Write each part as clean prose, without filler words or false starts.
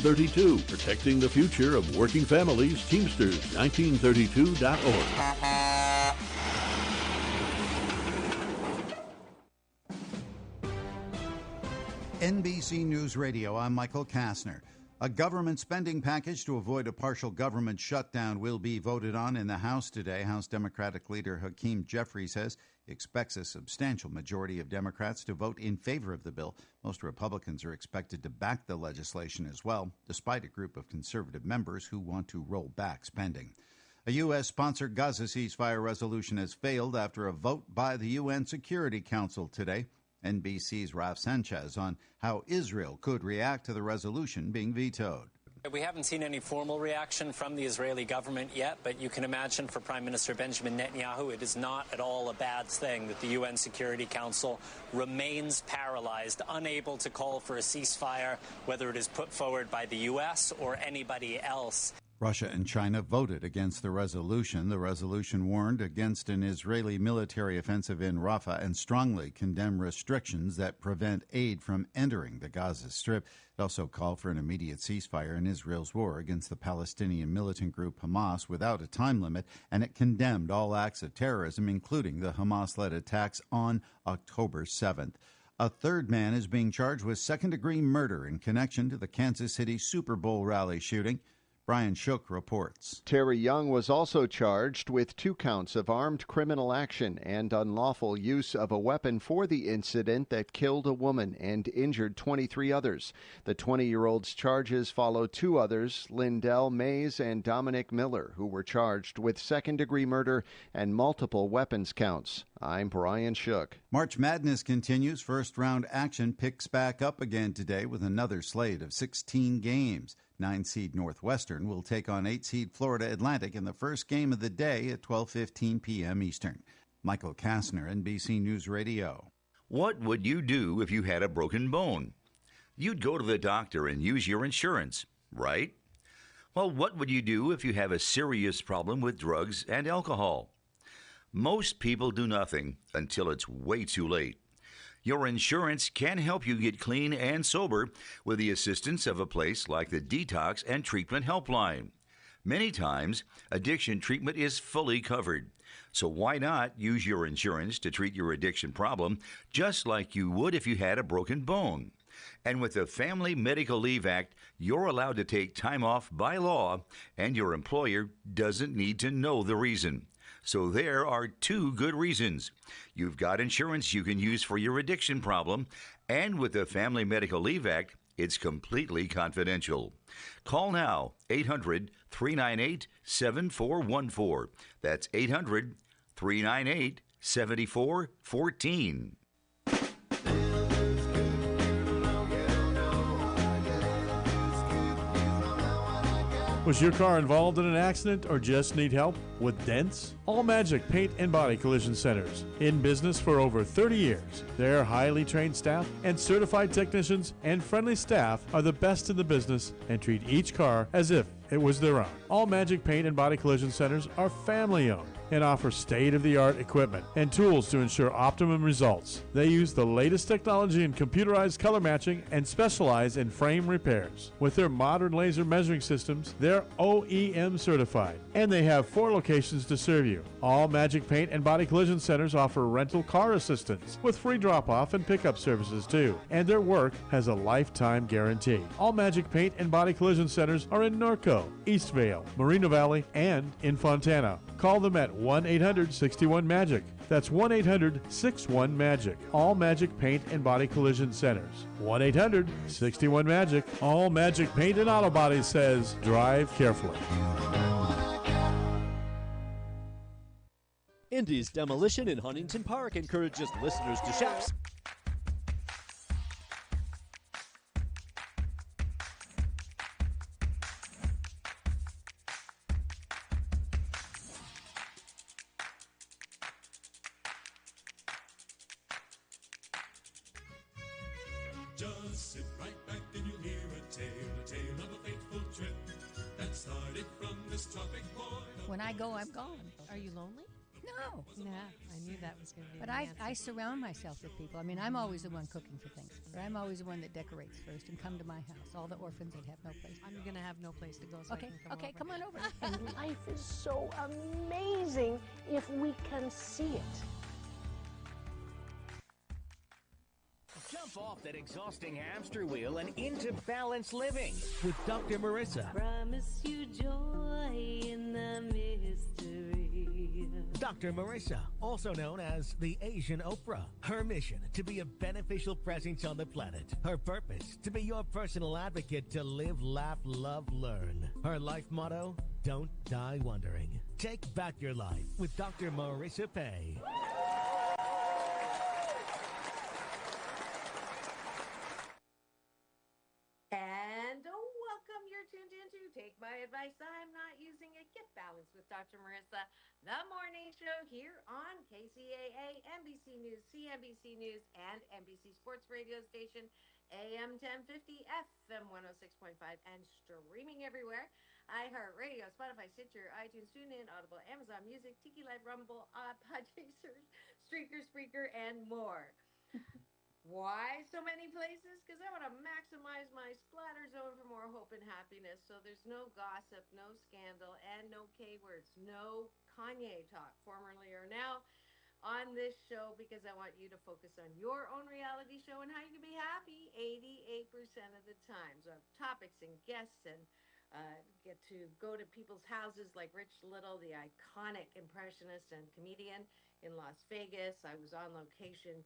1932. Protecting the future of working families. Teamsters 1932.org. NBC News Radio, I'm Michael Kastner. A government spending package to avoid a partial government shutdown will be voted on in the House today. House Democratic leader Hakeem Jeffries says he expects a substantial majority of Democrats to vote in favor of the bill. Most Republicans are expected to back the legislation as well, despite a group of conservative members who want to roll back spending. A U.S.-sponsored Gaza ceasefire resolution has failed after a vote by the UN Security Council today. NBC's Raf Sanchez on how Israel could react to the resolution being vetoed. We haven't seen any formal reaction from the Israeli government yet, but you can imagine for Prime Minister Benjamin Netanyahu, it is not at all a bad thing that the UN Security Council remains paralyzed, unable to call for a ceasefire, whether it is put forward by the U.S. or anybody else. Russia and China voted against the resolution. The resolution warned against an Israeli military offensive in Rafah and strongly condemned restrictions that prevent aid from entering the Gaza Strip. It also called for an immediate ceasefire in Israel's war against the Palestinian militant group Hamas without a time limit, and it condemned all acts of terrorism, including the Hamas-led attacks on October 7th. A third man is being charged with second-degree murder in connection to the Kansas City Super Bowl rally shooting. Brian Shook reports. Terry Young was also charged with 2 counts of armed criminal action and unlawful use of a weapon for the incident that killed a woman and injured 23 others. The 20-year-old's charges follow 2 others, Lindell Mays and Dominic Miller, who were charged with second-degree murder and multiple weapons counts. I'm Brian Shook. March Madness continues. First-round action picks back up again today with another slate of 16 games. 9-seed Northwestern will take on 8-seed Florida Atlantic in the first game of the day at 12:15 p.m. Eastern. Michael Kastner, NBC News Radio. What would you do if you had a broken bone? You'd go to the doctor and use your insurance, right? Well, what would you do if you have a serious problem with drugs and alcohol? Most people do nothing until it's way too late. Your insurance can help you get clean and sober with the assistance of a place like the Detox and Treatment Helpline. Many times, addiction treatment is fully covered. So why not use your insurance to treat your addiction problem just like you would if you had a broken bone? And with the Family Medical Leave Act, you're allowed to take time off by law, and your employer doesn't need to know the reason. So there are 2 good reasons. You've got insurance you can use for your addiction problem, and with the Family Medical Leave Act, it's completely confidential. Call now, 800-398-7414. That's 800-398-7414. Was your car involved in an accident or just need help with dents? All Magic Paint and Body Collision Centers, in business for over 30 years. Their highly trained staff and certified technicians and friendly staff are the best in the business and treat each car as if it was their own. All Magic Paint and Body Collision Centers are family-owned and offer state-of-the-art equipment and tools to ensure optimum results. They use the latest technology in computerized color matching and specialize in frame repairs. With their modern laser measuring systems, they're OEM certified, and they have 4 locations to serve you. All Magic Paint and Body Collision Centers offer rental car assistance with free drop-off and pickup services too, and their work has a lifetime guarantee. All Magic Paint and Body Collision Centers are in Norco, Eastvale, Moreno Valley, and in Fontana. Call them at 1-800-61-MAGIC. That's 1-800-61-MAGIC. All Magic Paint and Body Collision Centers. 1-800-61-MAGIC. All Magic Paint and Auto Body says, drive carefully. Indy's Demolition in Huntington Park encourages listeners to shop. Just sit right back and you'll hear a tale of a fateful trip that started from this tropic point. When I go, I'm gone. Are you lonely? No. Yeah, I knew that was going to be But the I answer. surround myself with people. I mean, I'm always the one cooking for things. Or I'm always the one that decorates first and come to my house. All the orphans that have no place. I'm going to have no place to go, so Okay, I can come okay, over. come on over. And life is so amazing if we can see it. Jump off that exhausting hamster wheel and into balanced living with Dr. Marissa. Promise you joy in the mystery. Dr. Marissa, also known as the Asian Oprah. Her mission, to be a beneficial presence on the planet. Her purpose, to be your personal advocate to live, laugh, love, learn. Her life motto, don't die wondering. Take back your life with Dr. Marissa Pay. And welcome. You're tuned into Take My Advice. I'm not using it. Get balanced with Dr. Marissa, the morning show here on KCAA, NBC News, CNBC News, and NBC Sports Radio Station, AM 1050, FM 106.5, and streaming everywhere. iHeartRadio, Spotify, Stitcher, iTunes, TuneIn, Audible, Amazon Music, Tiki Live, Rumble, Podchasers, Spreaker, and more. Why so many places? Because I want to maximize my splatter zone for more hope and happiness. So there's no gossip, no scandal, and no K words. No Kanye talk, formerly or now, on this show, because I want you to focus on your own reality show and how you can be happy 88% of the time. So I have topics and guests and get to go to people's houses like Rich Little, the iconic impressionist and comedian in Las Vegas. I was on location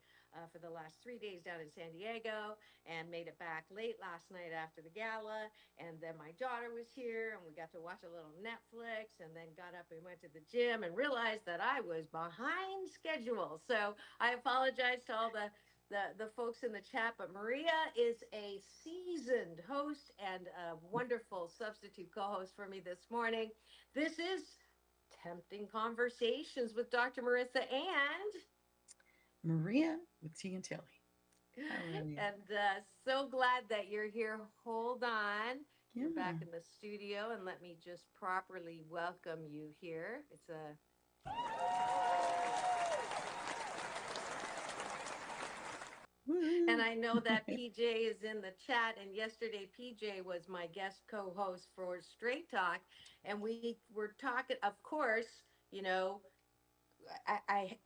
for the last 3 days down in San Diego and made it back late last night after the gala. And then my daughter was here and we got to watch a little Netflix and then got up and went to the gym and realized that I was behind schedule. So I apologize to all the folks in the chat, but Maria is a seasoned host and a wonderful substitute co-host for me this morning. This is Tempting Conversations with Dr. Marissa and Maria with T and Tilly. And so glad that you're here. Hold on. Yeah. You're back in the studio, and let me just properly welcome you here. It's a and I know that PJ is in the chat, and yesterday PJ was my guest co-host for Straight Talk, and we were talking, of course, you know,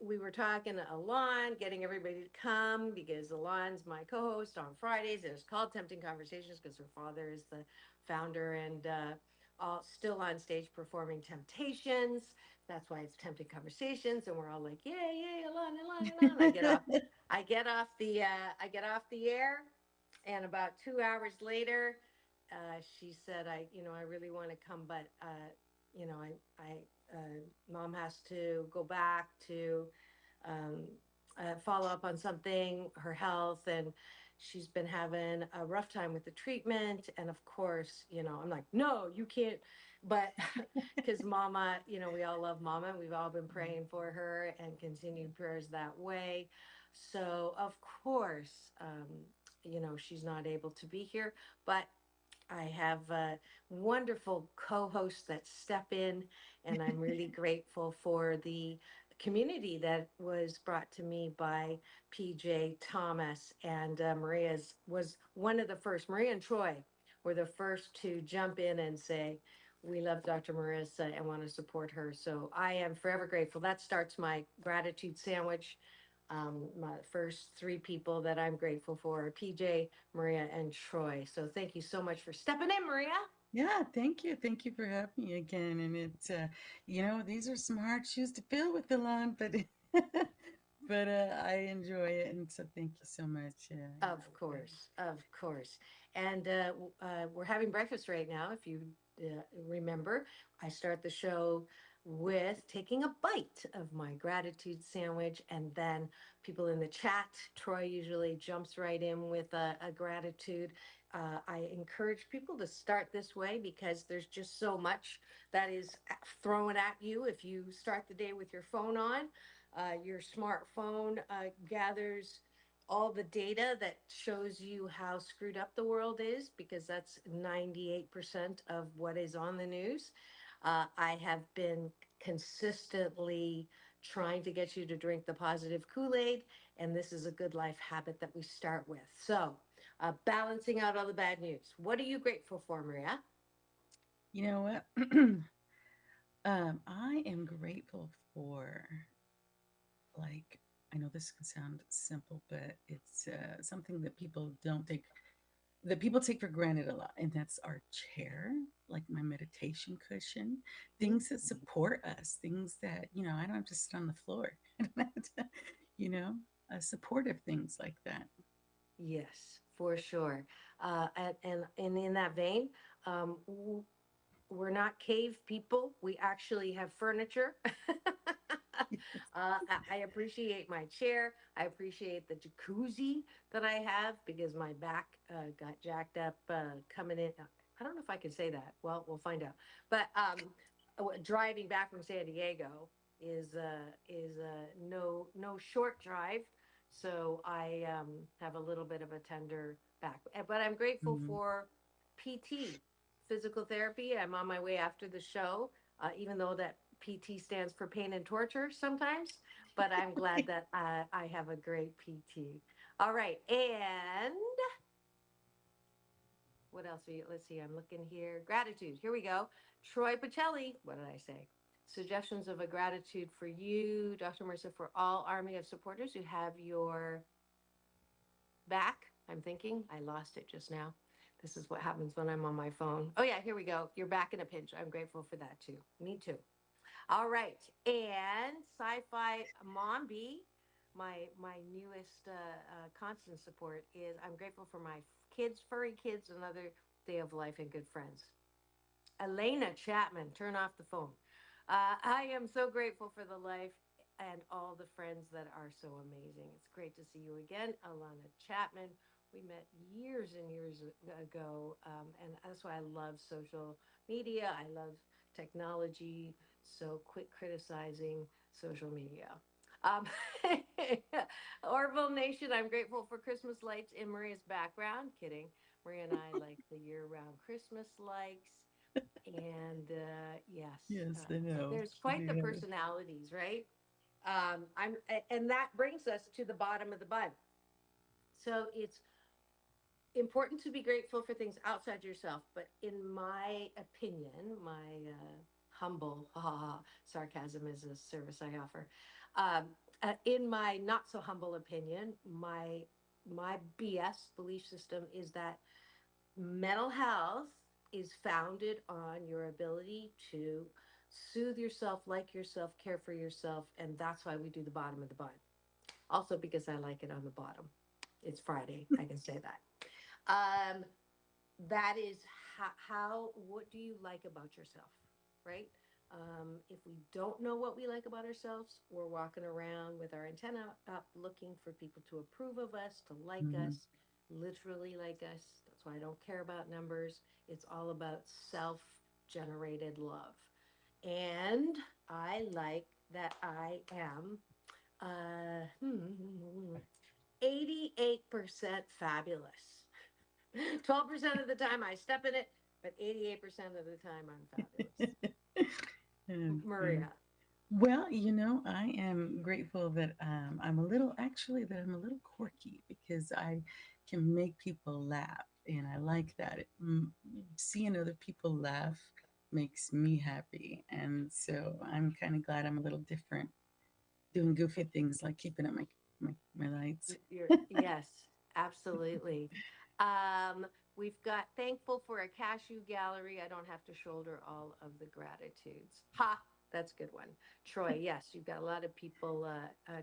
we were talking to Alon, getting everybody to come because Alon's my co-host on Fridays, and it's called Tempting Conversations because her father is the founder and still on stage performing Temptations. That's why it's Tempting Conversations, and we're all like, yay, Alon. I get off the air, and about 2 hours later, she said, I really want to come, but Mom has to go back to follow up on something, her health, and she's been having a rough time with the treatment. And of course, I'm like, no, you can't. But because Mama, we all love Mama. We've all been praying for her and continued prayers that way. So of course, she's not able to be here, but I have wonderful co-hosts that step in, and I'm really grateful for the community that was brought to me by PJ Thomas, and Maria was one of the first. Maria and Troy were the first to jump in and say, we love Dr. Marissa and want to support her. So I am forever grateful. That starts my gratitude sandwich. My first three people that I'm grateful for are PJ, Maria, and Troy. So thank you so much for stepping in, Maria. Yeah, thank you. Thank you for having me again. And it's, these are some hard shoes to fill with Alon, but but I enjoy it. And so thank you so much. Of course. And we're having breakfast right now. If you remember, I start the show with taking a bite of my gratitude sandwich, and then people in the chat, Troy usually jumps right in with a gratitude. I encourage people to start this way because there's just so much that is thrown at you if you start the day with your phone on. Your smartphone gathers all the data that shows you how screwed up the world is, because that's 98% of what is on the news. I have been consistently trying to get you to drink the positive Kool-Aid. And this is a good life habit that we start with. So, balancing out all the bad news. What are you grateful for, Maria? You know what? I am grateful for, like, I know this can sound simple, but it's something that people take for granted a lot, and that's our chair, like my meditation cushion, things that support us, things that, I don't have to sit on the floor. I don't have to, you know, supportive things like that. Yes, for sure. And in that vein, we're not cave people. We actually have furniture. I appreciate my chair. I appreciate the jacuzzi that I have because my back got jacked up coming in. I don't know if I can say that. Well, we'll find out. But driving back from San Diego is no short drive. So I have a little bit of a tender back. But I'm grateful Mhm. for PT, physical therapy. I'm on my way after the show, even though that PT stands for pain and torture sometimes. But I'm glad that I have a great PT. All right. And what else? Let's see. I'm looking here. Gratitude. Here we go. Troy Pacelli. What did I say? Suggestions of a gratitude for you, Dr. Marissa, for all army of supporters who have your back. I'm thinking I lost it just now. This is what happens when I'm on my phone. Oh, yeah, here we go. You're back in a pinch. I'm grateful for that too. Me too. All right. And Sci-Fi Mom B, my newest constant support is I'm grateful for my kids, furry kids, another day of life and good friends. Elena Chapman, turn off the phone. I am so grateful for the life and all the friends that are so amazing. It's great to see you again, Alana Chapman. We met years and years ago, and that's why I love social media. I love technology. So quit criticizing social media. Um, Orville Nation, I'm grateful for Christmas lights in Maria's background. Kidding. Maria and I like the year-round Christmas lights. And yes, Yes, I know. there's quite the Yeah. personalities, right? And that brings us to the bottom of the bun. So it's important to be grateful for things outside yourself, but in my opinion, my humble sarcasm is a service I offer. Um, in my not so humble opinion, my BS belief system is that mental health is founded on your ability to soothe yourself, like yourself, care for yourself, and that's why we do the bottom of the bun. Also, because I like it on the bottom. It's Friday, I can say that. Um, that is what do you like about yourself, right? If we don't know what we like about ourselves, we're walking around with our antenna up looking for people to approve of us, to like Mhm. us, literally like us. That's why I don't care about numbers. It's all about self generated love. And I like that I am 88% fabulous. 12% of the time I step in it, but 88% of the time I'm fabulous. Okay. Maria. Well, I am grateful that I'm a little quirky because I can make people laugh, and I like that. Seeing other people laugh makes me happy, and so I'm kind of glad I'm a little different, doing goofy things like keeping up my lights. Yes, absolutely. Um, we've got thankful for a cashew gallery. I don't have to shoulder all of the gratitudes. Ha! That's a good one. Troy, yes, you've got a lot of people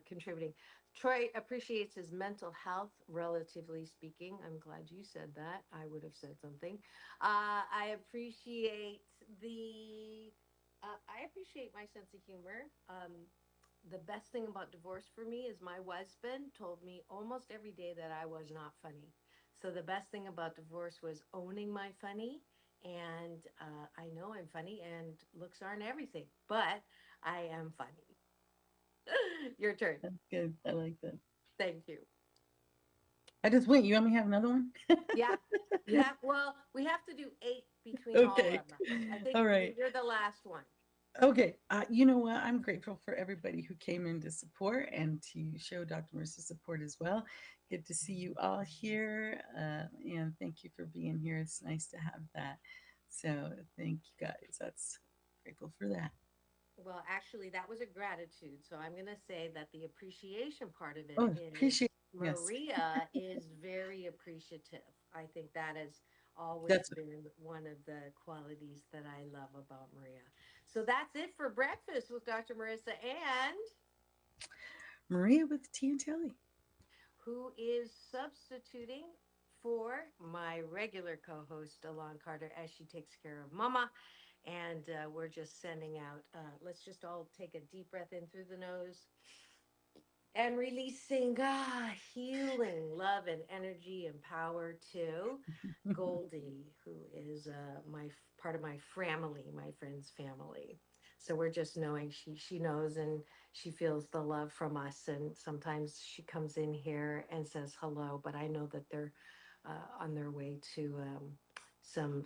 contributing. Troy appreciates his mental health, relatively speaking. I'm glad you said that. I would have said something. I appreciate I appreciate my sense of humor. The best thing about divorce for me is my husband told me almost every day that I was not funny. So the best thing about divorce was owning my funny. And I know I'm funny, and looks aren't everything, but I am funny. Your turn. That's good. I like that. Thank you. I just wait. You want me to have another one? Yeah. Yeah. Well, we have to do 8 between all of Okay. us. I think All right. you're the last one. Okay, you know what? I'm grateful for everybody who came in to support and to show Dr. Marissa support as well. Good to see you all here, and thank you for being here. It's nice to have that. So thank you guys. That's grateful for that. Well, actually, that was a gratitude. So I'm going to say that the appreciation part of it Oh, is appreciate. Yes, Maria is very appreciative. I think that has always that's been one of the qualities that I love about Maria. So that's it for breakfast with Dr. Marissa and Maria with tea and Telly. who is substituting for my regular co host, Alon Carter, as she takes care of Mama. And we're just sending out, let's just all take a deep breath in through the nose and releasing healing, love, and energy and power to Goldie, who is part of my family, my friend's family. So we're just knowing she knows and she feels the love from us. And sometimes she comes in here and says hello, but I know that they're on their way to some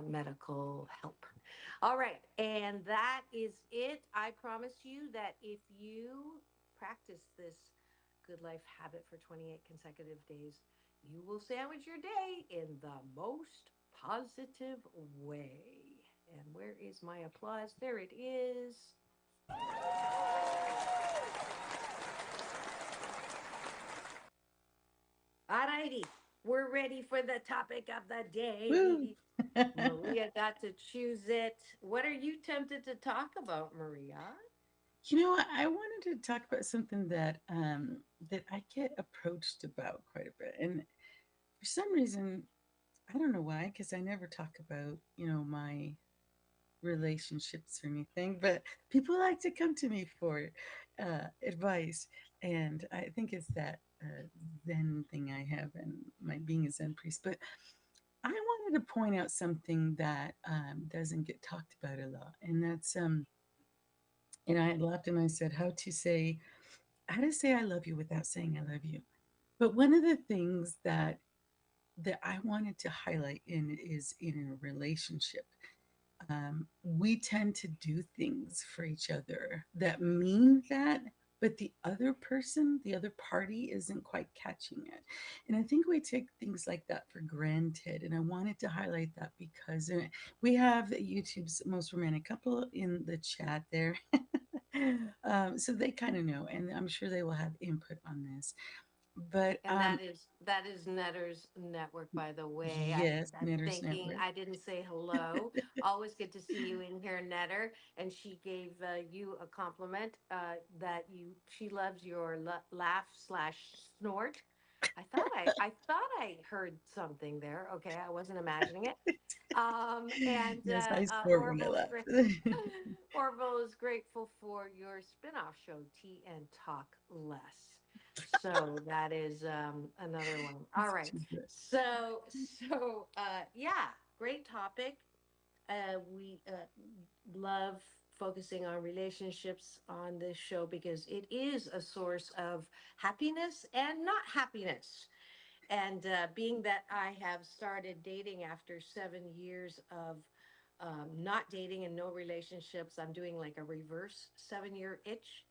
medical help. All right, and that is it. I promise you that if you practice this good life habit for 28 consecutive days, you will sandwich your day in the most positive way. And where is my applause? There it is. All righty, we're ready for the topic of the Woo! day. Maria got to choose it. What are you tempted to talk about, Maria? You know, I wanted to talk about something that I get approached about quite a bit, and for some reason, I don't know why, because I never talk about my relationships or anything, but people like to come to me for advice, and I think it's that Zen thing I have, and my being a Zen priest. But I wanted to point out something that doesn't get talked about a lot, and that's I had laughed and I said how to say I love you without saying I love you. But one of the things that I wanted to highlight is in a relationship. We tend to do things for each other that mean that, but the other person, the other party, isn't quite catching it. And I think we take things like that for granted. And I wanted to highlight that because we have YouTube's most romantic couple in the chat there. So they kind of know, and I'm sure they will have input on this. But And that is Netter's network, by the way. yes, I'm Knitters thinking Network. I didn't say hello. Always good to see you in here, Netter. And she gave you a compliment that she loves your laugh slash snort. I thought I heard something there. Okay, I wasn't imagining it. And Yes, I snort when I Orville's great. laugh. Orville is grateful for your spin-off show, Tea and Talk Less. So that is another one. All It's right. too good. So yeah, great topic. We love focusing on relationships on this show because it is a source of happiness and not happiness. And being that I have started dating after 7 years of not dating and no relationships, I'm doing like a reverse 7 year itch.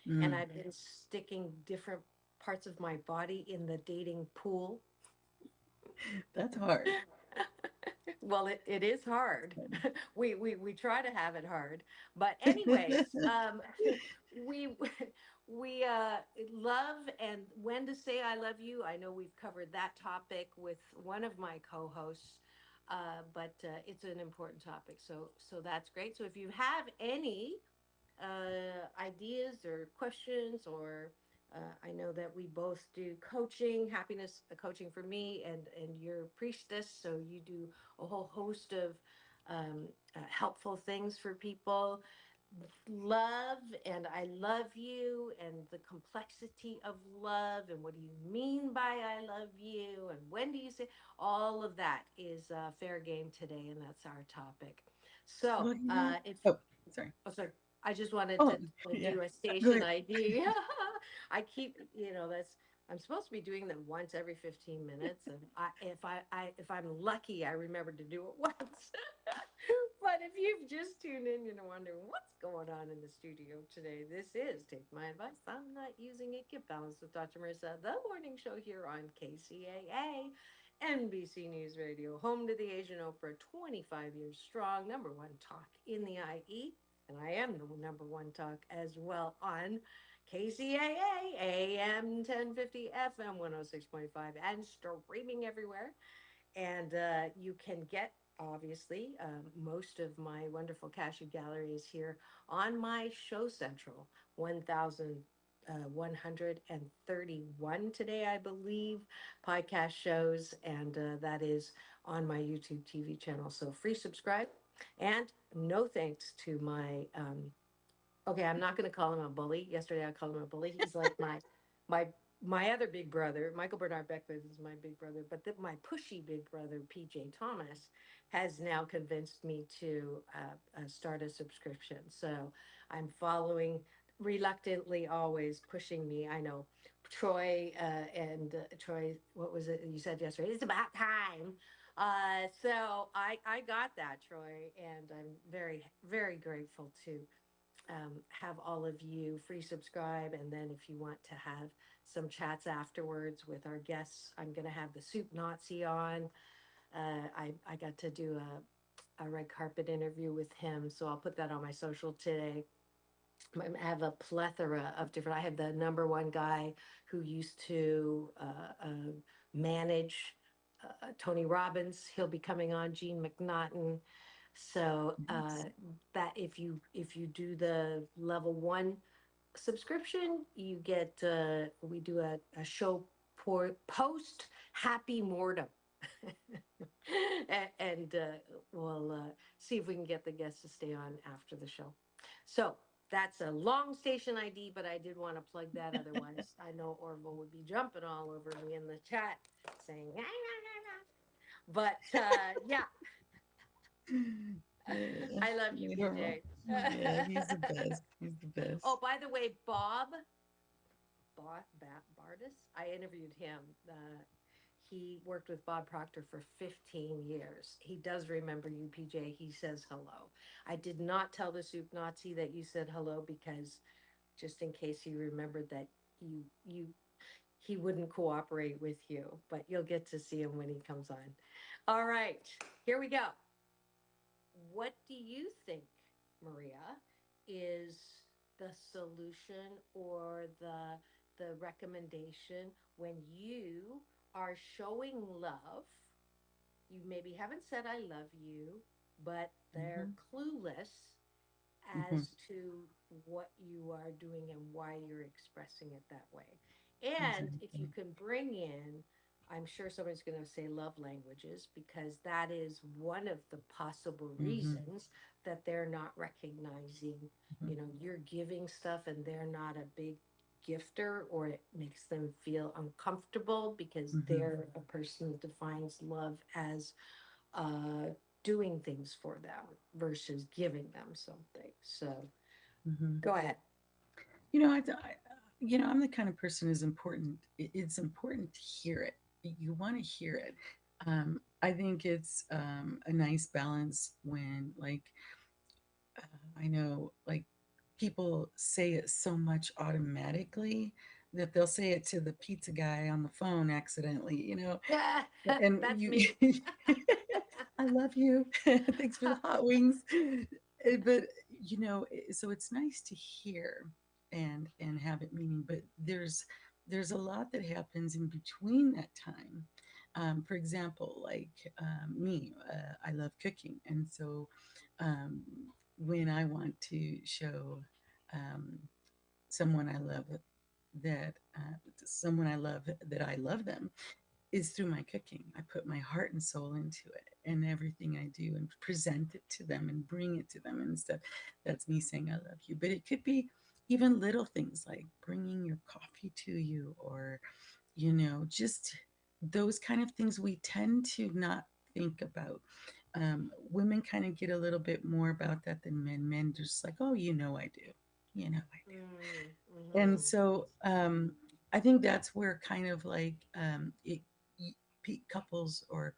And Mm, I've been sticking different parts of my body in the dating pool. that's hard. Well, it is hard. We try to have it hard, but anyways, we we love and when to say I love you. I know we've covered that topic with one of my co-hosts, but it's an important topic. So that's great. So if you have any ideas or questions or I know that we both do coaching, happiness coaching for me, and you're priestess, so you do a whole host of helpful things for people. Love and I love you, and the complexity of love, and what do you mean by I love you, and when do you say all of that is fair game today, and that's our topic. So Well, if oh, sorry. Oh, sorry. I just wanted to Oh, yeah. do a Go station ahead. ID. I keep, I'm supposed to be doing them once every 15 minutes, and if I'm lucky, I remember to do it once. But if you've just tuned in, you're wondering what's going on in the studio today. This is Take My Advice. I'm not using it. Get balanced with Dr. Marissa, the morning show here on KCAA, NBC News Radio, home to the Asian Oprah, 25 years strong, number one talk in the IE. And I am the number one talk as well on KCAA, AM 1050, FM 106.5, and streaming everywhere. And you can get, obviously, most of my wonderful cashew gallery is here on my Show Central 1131 today, I believe, podcast shows. And that is on my YouTube TV channel. So free subscribe. And no thanks to my okay, I'm not going to call him a bully. Yesterday I called him a bully. He's like my my other big brother. Michael Bernard Beckwith is my big brother, but my pushy big brother, PJ Thomas, has now convinced me to start a subscription. So I'm following reluctantly, always pushing me. I know Troy and Troy. What was it you said yesterday? It's about time. So I got that, Troy, and I'm very, very grateful to have all of you free subscribe. And then if you want to have some chats afterwards with our guests, I'm going to have the Soup Nazi on. I got to do a red carpet interview with him, so I'll put that on my social today. I have a plethora of different. I have the number one guy who used to manage Tony Robbins. He'll be coming on. Gene McNaughton. So that if you do the level one subscription, you get we do a show post happy mortem. And we'll see if we can get the guests to stay on after the show. So that's a long station ID, but I did want to plug that. Otherwise, I know Orville would be jumping all over me in the chat saying, nah, nah, nah, nah. But yeah. I love you, PJ. Yeah, he's the best. He's the best. Oh, by the way, Bob Bardis, I interviewed him. He worked with Bob Proctor for 15 years. He does remember you, PJ. He says hello. I did not tell the Soup Nazi that you said hello because just in case he remembered that he wouldn't cooperate with you, but you'll get to see him when he comes on. All right, here we go. What do you think, Maria, is the solution or the recommendation when you are showing love? You maybe haven't said I love you, but they're clueless as to what you are doing and why you're expressing it that way. And if you can bring in, I'm sure somebody's going to say love languages, because that is one of the possible reasons that they're not recognizing, you're giving stuff and they're not a big gifter, or it makes them feel uncomfortable because they're a person that defines love as doing things for them versus giving them something. So go ahead. I'm the kind of person who's important. It's important to hear it. You want to hear it. I think it's a nice balance when, I know, people say it so much automatically that they'll say it to the pizza guy on the phone accidentally, and that's you, me. I love you. Thanks for the hot wings. But, so it's nice to hear and have it meaning, but there's a lot that happens in between that time. For example, me, I love cooking. And so when I want to show someone I love that I love them, is through my cooking. I put my heart and soul into it and everything I do and present it to them and bring it to them and stuff. That's me saying I love you. But it could be even little things like bringing your coffee to you, or, just those kind of things we tend to not think about. Women kind of get a little bit more about that than men. Men just like, oh, I do. And so I think that's where kind of couples or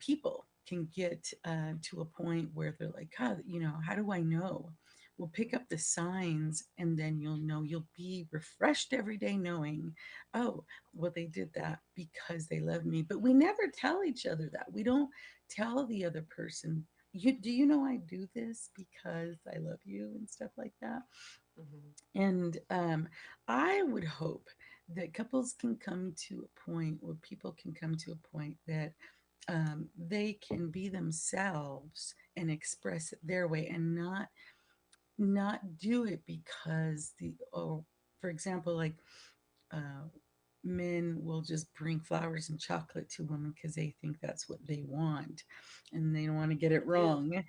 people can get to a point where they're like, "Huh, how do I know?" We'll pick up the signs, and then you'll know. You'll be refreshed every day knowing, oh, well, they did that because they love me. But we never tell each other that. We don't tell the other person, do you know I do this because I love you and stuff like that. Mhm. And I would hope that couples can come to a point, or people can come to a point that they can be themselves and express it their way, and not do it because for example, like uh, men will just bring flowers and chocolate to women because they think that's what they want, and they don't want to get it I wrong.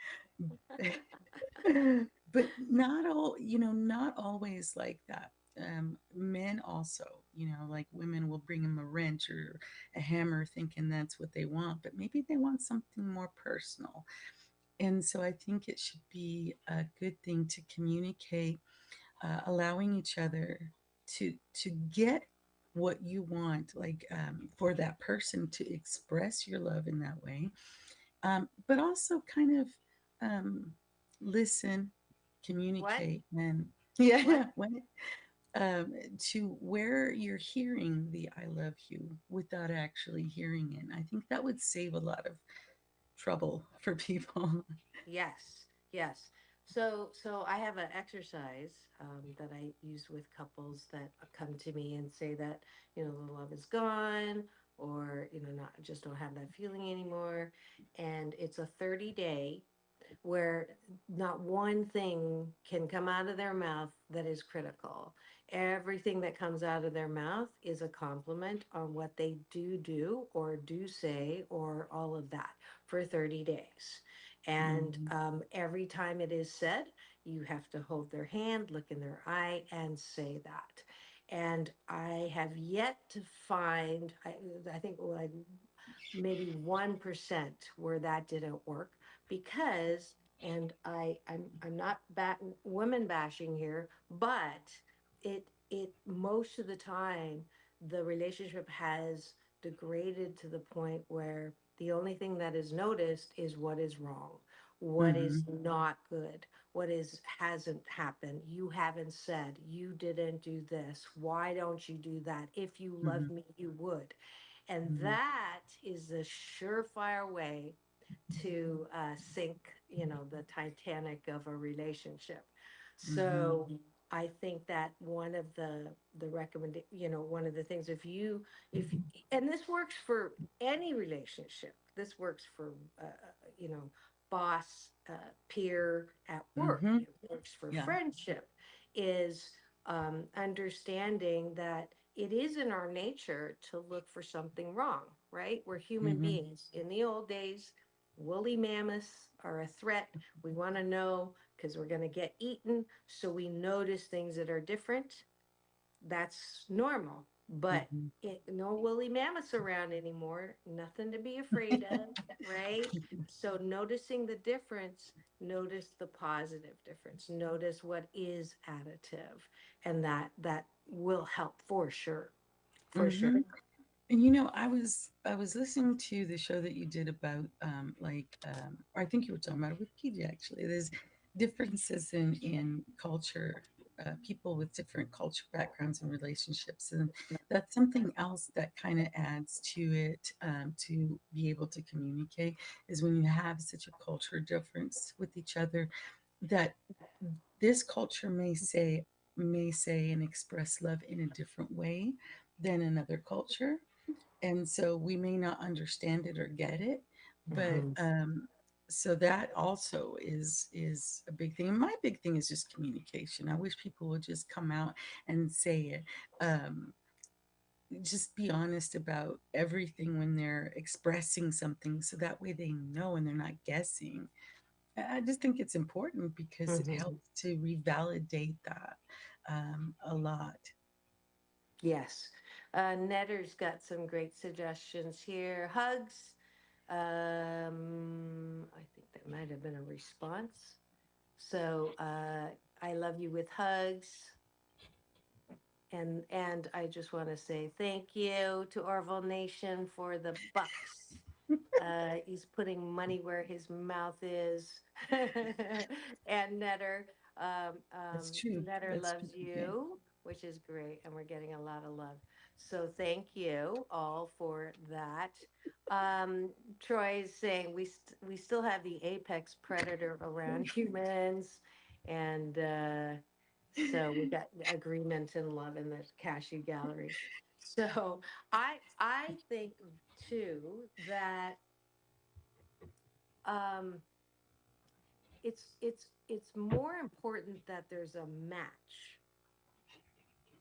But not always like that. Men also, like women will bring them a wrench or a hammer thinking that's what they want, but maybe they want something more personal. And so I think it should be a good thing to communicate, allowing each other to get what you want, like for that person to express your love in that way, but also kind of um, listen, What? communicate, and What? yeah, to where you're hearing the "I love you" without actually hearing it. I think that would save a lot of trouble for people. Yes, yes. So I have an exercise that I use with couples that come to me and say that, the love is gone, or, not just don't have that feeling anymore. And it's a 30-day where not one thing can come out of their mouth that is critical. Everything that comes out of their mouth is a compliment on what they do or do say, or all of that, for 30 days. And Mhm, every time it is said, you have to hold their hand, look in their eye, and say that. And I have yet to find, I think like maybe 1% where that didn't work, because, and I'm not women bashing here, but it most of the time the relationship has degraded to the point where the only thing that is noticed is what is wrong, what is mhm, not good, what is hasn't happened, you haven't said, you didn't do this, why don't you do that, if you love mhm, me you would. And mhm, that is the surefire way to sink, the Titanic of a relationship. mhm, So I think that one of the recommend, one of the things, if and this works for any relationship. This works for you know boss, peer at work. mhm. It works for Yeah. friendship. Is understanding that it is in our nature to look for something wrong, right? We're human Mhm, beings. In the old days, woolly mammoths are a threat. We want to know because we're going to get eaten. So we notice things that are different. That's normal. But mhm. no woolly mammoths around anymore. Nothing to be afraid of, right? So noticing the difference, notice the positive difference, notice what is additive, and that will help for sure. For sure. Mhm. And I was listening to the show that you did about or I think you were talking about it with PJ actually. There's differences in culture, people with different culture backgrounds and relationships, and that's something else that kind of adds to it, to be able to communicate, is when you have such a culture difference with each other, that this culture may say and express love in a different way than another culture, and so we may not understand it or get it, but Mhm. so that also is a big thing. And my big thing is just communication. I wish people would just come out and say it. Just be honest about everything when they're expressing something, so that way they know and they're not guessing. I just think it's important because it Mhm. helps to revalidate that a lot. Yes. Netter's got some great suggestions here. Hugs. I think that might have been a response. So I love you with hugs. And I just want to say thank you to Orville Nation for the bucks. He's putting money where his mouth is. And That's true. Netter That's true. loves Yeah. you, which is great, and we're getting a lot of love. So thank you all for that. Troy is saying we still have the apex predator around humans, and so we got agreement and love in the cashew gallery. So I think too that um, it's more important that there's a match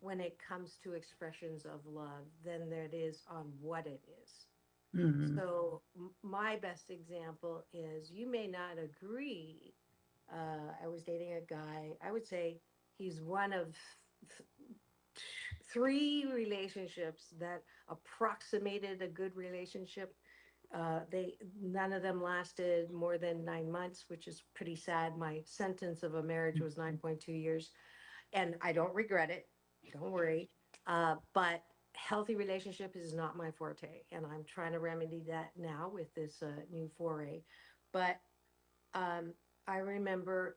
when it comes to expressions of love than there is on what it is. Hmm. So my best example is you may not agree. I was dating a guy. I would say he's one of th- three relationships that approximated a good relationship. They None of them lasted more than 9 months, which is pretty sad. My sentence of a marriage was 9.2 years, and I don't regret it. Don't worry. But healthy relationship is not my forte, and I'm trying to remedy that now with this new foray. But um, I remember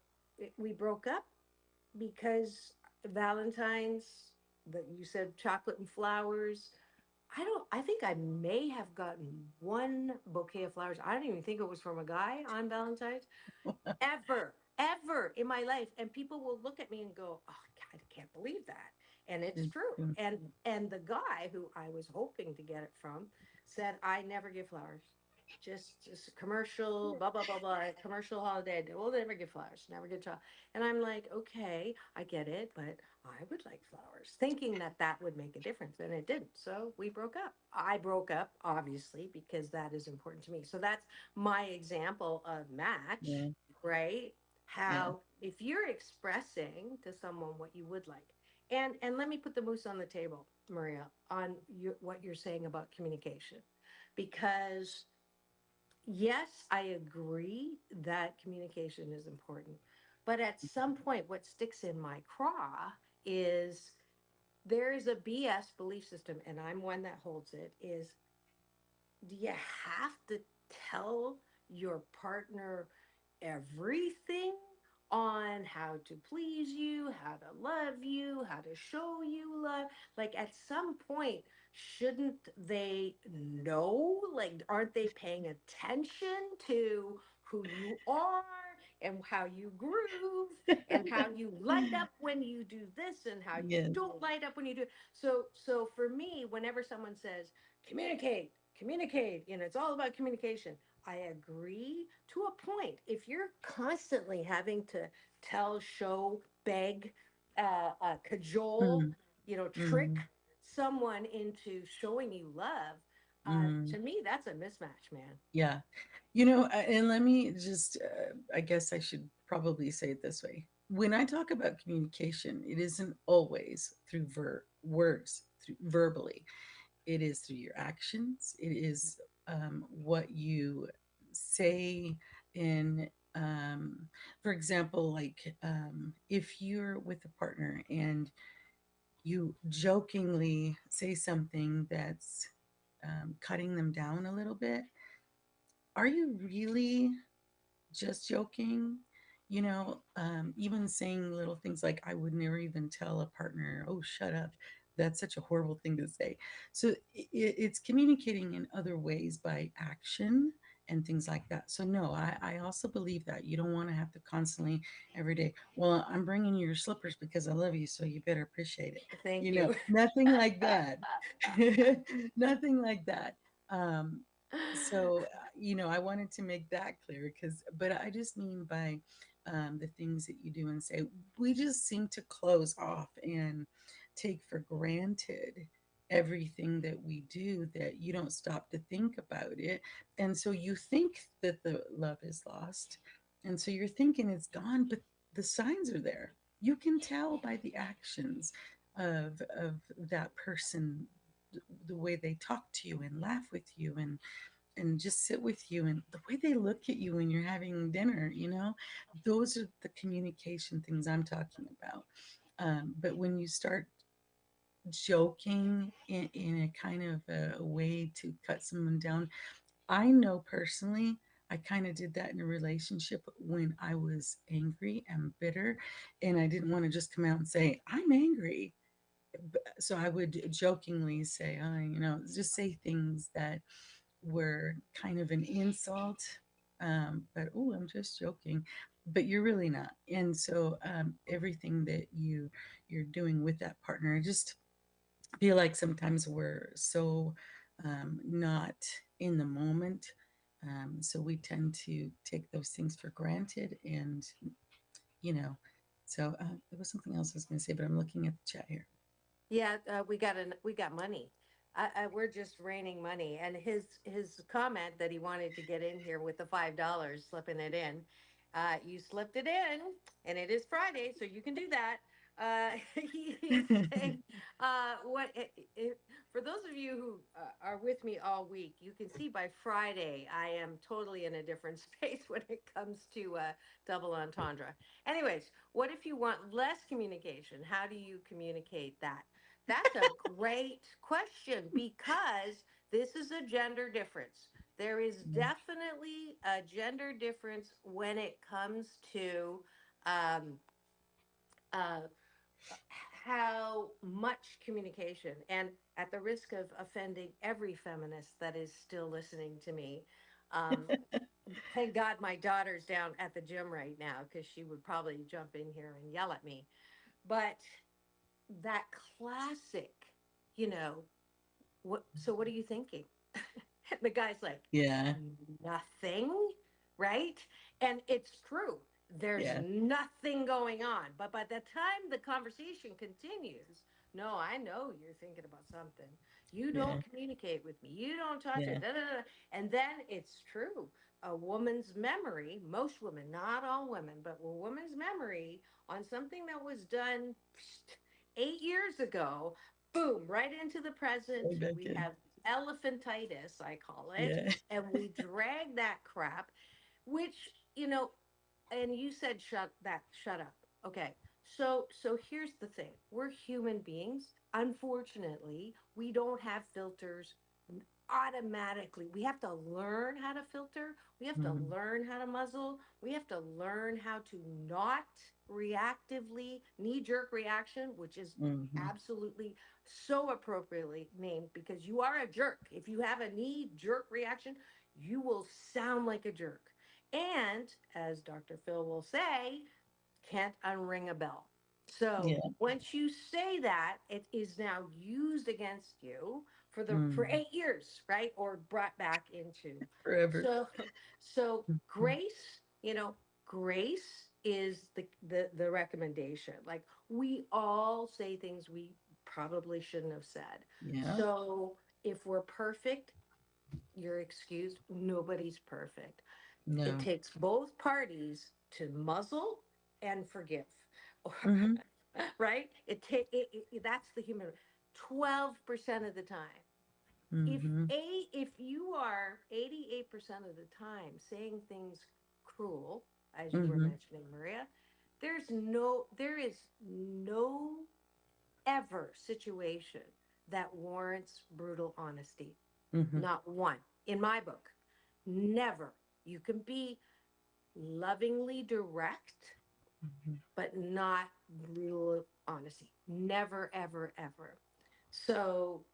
we broke up because Valentine's, that you said chocolate and flowers. I think I may have gotten one bouquet of flowers. I don't even think it was from a guy on Valentine's, ever in my life. And people will look at me and go, "Oh, God, I can't believe that." And it's It's true. true. And the guy who I was hoping to get it from said, "I never give flowers. Just commercial, blah blah blah blah, commercial holiday. We'll never give flowers, never give child." And I'm like, okay, I get it, but I would like flowers, thinking that that would make a difference, and it didn't. So we broke up. I broke up, obviously, because that is important to me. So that's my example of match, Yeah. right? Yeah. How if you're expressing to someone what you would like, and let me put the moose on the table, Maria, on what you're saying about communication, because yes, I agree that communication is important. But at some point, what sticks in my craw is there is a BS belief system, and I'm one that holds it, is do you have to tell your partner everything on how to please you, how to love you, how to show you love? Like at some point, shouldn't they know? Like, aren't they paying attention to who you are and how you groove and how you light up when you do this and how you Yes. don't light up when you do? So for me, whenever someone says, communicate, communicate, it's all about communication. I agree to a point. If you're constantly having to tell, show, beg, cajole, Mm-hmm. trick Mm-hmm. someone into showing you love, Mm-hmm. to me, that's a mismatch, man. Yeah. And let me just, I guess I should probably say it this way. When I talk about communication, it isn't always through words, through verbally. It is through your actions. It is what you say in, for example, like if you're with a partner and you jokingly say something that's cutting them down a little bit, are you really just joking? Even saying little things like, I would never even tell a partner, oh, shut up. That's such a horrible thing to say. So it's communicating in other ways by action and things like that. So, no, I also believe that you don't want to have to constantly, every day, well, I'm bringing you your slippers because I love you. So you better appreciate it. Thank you. Nothing like that. Nothing like that. Um, I wanted to make that clear but I just mean by the things that you do and say, we just seem to close off and take for granted everything that we do, that you don't stop to think about it. And so you think that the love is lost. And so you're thinking it's gone, but the signs are there. You can tell by the actions of that person, the way they talk to you and laugh with you and just sit with you, and the way they look at you when you're having dinner, those are the communication things I'm talking about. But when you start joking in a kind of a way to cut someone down, I know personally, I kind of did that in a relationship when I was angry and bitter, and I didn't want to just come out and say, I'm angry. So I would jokingly say, just say things that were kind of an insult. But oh, I'm just joking. But you're really not. And so everything that you're doing with that partner, I just feel like sometimes we're so not in the moment. So we tend to take those things for granted, and you know. So there was something else I was going to say, but I'm looking at the chat here. Yeah, we got money. We're just raining money, and his comment that he wanted to get in here with the $5, slipping it in. You slipped it in, and it is Friday, so you can do that. He's saying, what for those of you who are with me all week, you can see by Friday I am totally in a different space when it comes to double entendre. Anyways, what if you want less communication? How do you communicate that? That's a great question because this is a gender difference. There is definitely a gender difference when it comes to um, uh, how much communication. And at the risk of offending every feminist that is still listening to me, um, thank God my daughter's down at the gym right now because she would probably jump in here and yell at me. But that classic, you know, what are you thinking? And the guy's like, Yeah. nothing, right? And it's true. There's Yeah. nothing going on. But by the time the conversation continues, no, I know you're thinking about something. You Yeah. don't communicate with me. You don't talk to Yeah. da, da, da. And then it's true. A woman's memory, most women, not all women, but a woman's memory on something that was done 8 years ago, boom, right into the present. Right back We in. have elephantitis, I call it, Yeah. and we drag that crap, which, you know, and you said shut up. Okay. So here's the thing. We're human beings. Unfortunately, we don't have filters automatically. We have to learn how to filter. We have to Mhm. learn how to muzzle. We have to learn how to not reactively knee jerk reaction, which is Mhm. absolutely so appropriately named because you are a jerk. If you have a knee jerk reaction, you will sound like a jerk. And as Dr. Phil will say, can't unring a bell. So Yeah. once you say that, it is now used against you for Mhm. 8 years, right? Or brought back into. Forever. So Mhm. grace, grace is the recommendation. Like we all say things we probably shouldn't have said. Yeah. So if we're perfect, you're excused. Nobody's perfect. It No. takes both parties to muzzle and forgive. Mhm. Right? That's the human 12% of the time. If Mhm. if you are 88% of the time saying things cruel, as you were Mhm. mentioning, Maria, there is no ever situation that warrants brutal honesty. Mhm. Not one. In my book, never. You can be lovingly direct, Mhm. but not brutal honesty. Never, ever, ever. So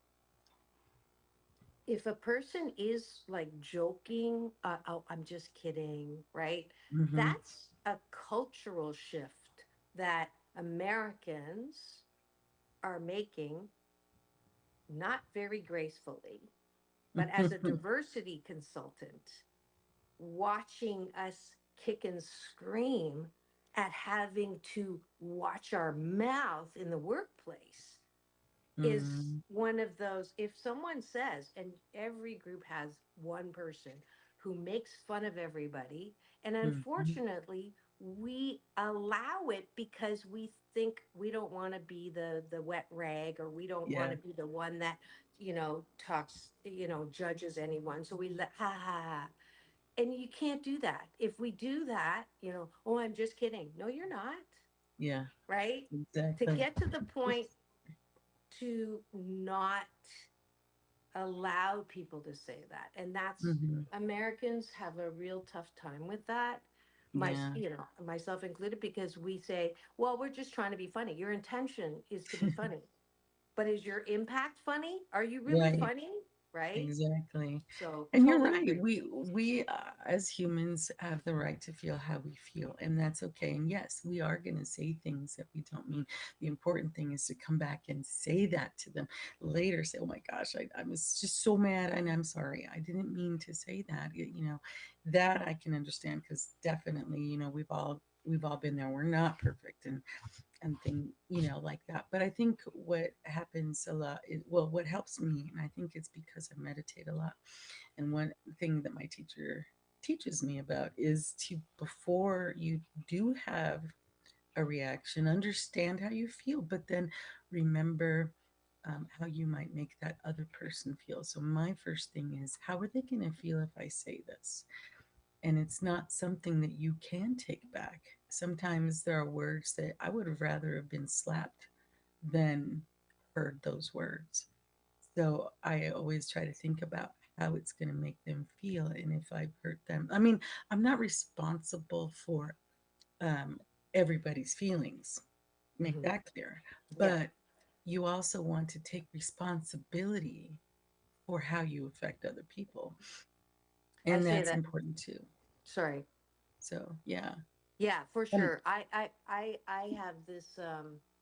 if a person is like joking, oh, I'm just kidding, right? Mhm. That's a cultural shift that Americans are making, not very gracefully. But as a diversity consultant, watching us kick and scream at having to watch our mouth in the workplace is Mhm. one of those. If someone says, and every group has one person who makes fun of everybody, and Mhm. unfortunately we allow it because we think we don't want to be the wet rag, or we don't want Yeah. to be the one that talks, judges anyone, so we let ha ha ha. And you can't do that. If we do that, oh, I'm just kidding. No, you're not, Yeah. right? To Exactly. get to the point to not allowed people to say that. And that's, Hmm. Americans have a real tough time with that. Yeah. Myself included, because we say, well, we're just trying to be funny. Your intention is to be funny, but is your impact funny? Are you really Right. funny? Right? Exactly. So And you're totally right. agree. We as humans have the right to feel how we feel, and that's okay. And yes, we are going to say things that we don't mean. The important thing is to come back and say that to them later. Say, "Oh my gosh, I was just so mad, and I'm sorry. I didn't mean to say that." That I can understand because definitely, we've all been there. We're not perfect, and thing, like that. But I think what happens a lot is, well, what helps me, and I think it's because I meditate a lot. And one thing that my teacher teaches me about is to, before you do have a reaction, understand how you feel, but then remember how you might make that other person feel. So my first thing is, how are they going to feel if I say this? And it's not something that you can take back. Sometimes there are words that I would have rather have been slapped than heard those words. So I always try to think about how it's going to make them feel. And if I've hurt them, I mean, I'm not responsible for um, everybody's feelings, make Hmm. that clear. Yeah. But you also want to take responsibility for how you affect other people. I And say that's that. important too. Sorry. So, yeah. Yeah, for Um, sure. I have this